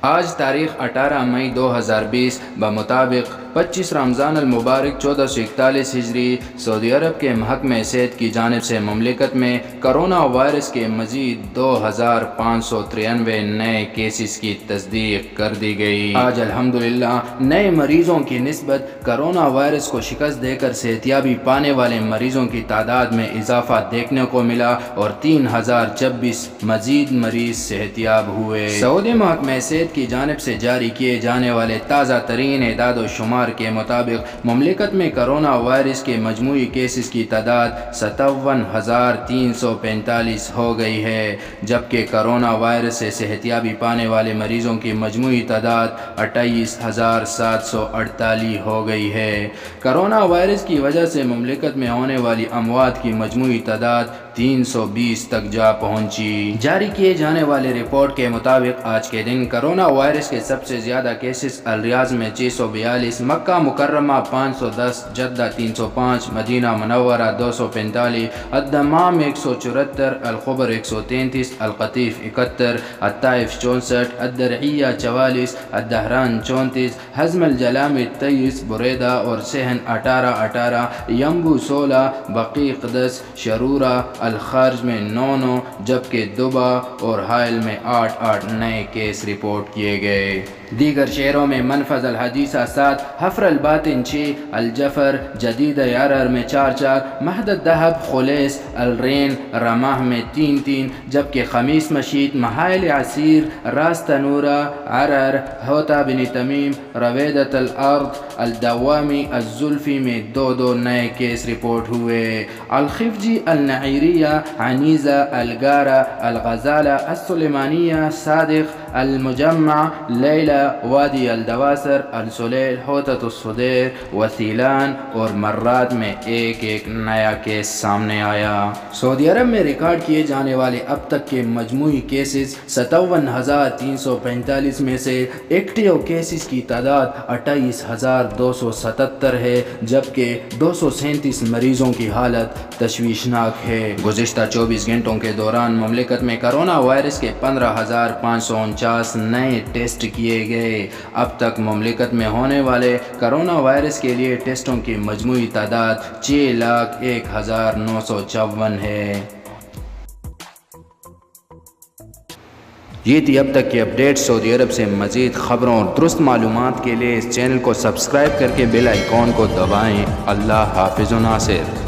آج تاریخ 18 مئی 2020 بمطابق 25 رمضان المبارک 1441 ہجری سعودی عرب کے محکمہ صحت کی جانب سے مملکت میں کرونا وائرس کے مزید 2593 نئے کیسز کی تصدیق کر دی گئی۔ آج الحمدللہ نئے مریضوں کی نسبت کرونا وائرس کو شکست دے کر صحتیابی پانے والے مریضوں کی تعداد میں اضافہ دیکھنے کو ملا اور 3026 مزید مریض صحتیاب ہوئے۔ سعودی محکمہ صحت کی جانب سے جاری کیے جانے والے تازہ ترین اعداد و شمار کے مطابق مملکت میں کرونا وائرس کے مجموعی کیسز کی تعداد 57,345 ہو گئی ہے، جبکہ کرونا وائرس سے صحتیابی پانے والے مریضوں کی مجموعی تعداد 28,748 ہو گئی ہے۔ کرونا وائرس کی وجہ سے مملکت میں ہونے والی اموات کی مجموعی تعداد 320 تک جا پہنچی۔ جاری کیے جانے والے رپورٹ کے مطابق آج کے دن کرونا وائرس کے سب سے زیادہ کیسز الریاض میں 642، مکہ مکرمہ 510، جدہ 305، مدینہ منورہ 245، الدمام 174، الخبر 133، القطیف 71، الطائف 64، الدرعیہ 44، الدہران 34، حزم الجلام 23، بریدہ اور سہن 18، یمبو 16، بقیق 10، شرورہ الخارج میں 9، جبکہ دبا اور حائل میں 8 نئے کیس رپورٹ کیے گئے۔ دیگر شہروں میں منفذ الحدیثہ 7، حفر الباطن 6، الجفر جدیدہ یارر میں 4، مہد الدہب خلیس الرین رماح میں 3، جبکہ خمیس مشیط محائل عسیر راس تنورہ عرر ہوتا بن تمیم رویدت الارض الدوامی الزلفی میں 2 نئے کیس رپورٹ ہوئے۔ الخفجی النعیریہ عنیزہ الگارہ الغزالہ السلیمانیہ صادق المجمع لیلہ وادی الدواسر السلیل ہوتت الصدیر وسیلان اور مرات میں ایک نیا کیس سامنے آیا۔ سعودی عرب میں ریکارڈ کیے جانے والے اب تک کے مجموعی کیسز 57,345 میں سے ایکٹیو کیسز کی تعداد 28,277 ہے، جبکہ 237 مریضوں کی حالت تشویشناک ہے۔ گزشتہ 24 گھنٹوں کے دوران مملکت میں کرونا وائرس کے 15,549 نئے ٹیسٹ کیے گئے۔ اب تک مملکت میں ہونے والے کرونا وائرس کے لیے ٹیسٹوں کی مجموعی تعداد 6,01,954 ہے۔ یہ تھی اب تک کی اپڈیٹ۔ سعودی عرب سے مزید خبروں اور درست معلومات کے لیے اس چینل کو سبسکرائب کر کے بیل آئیکن کو دبائیں۔ اللہ حافظ و ناصر۔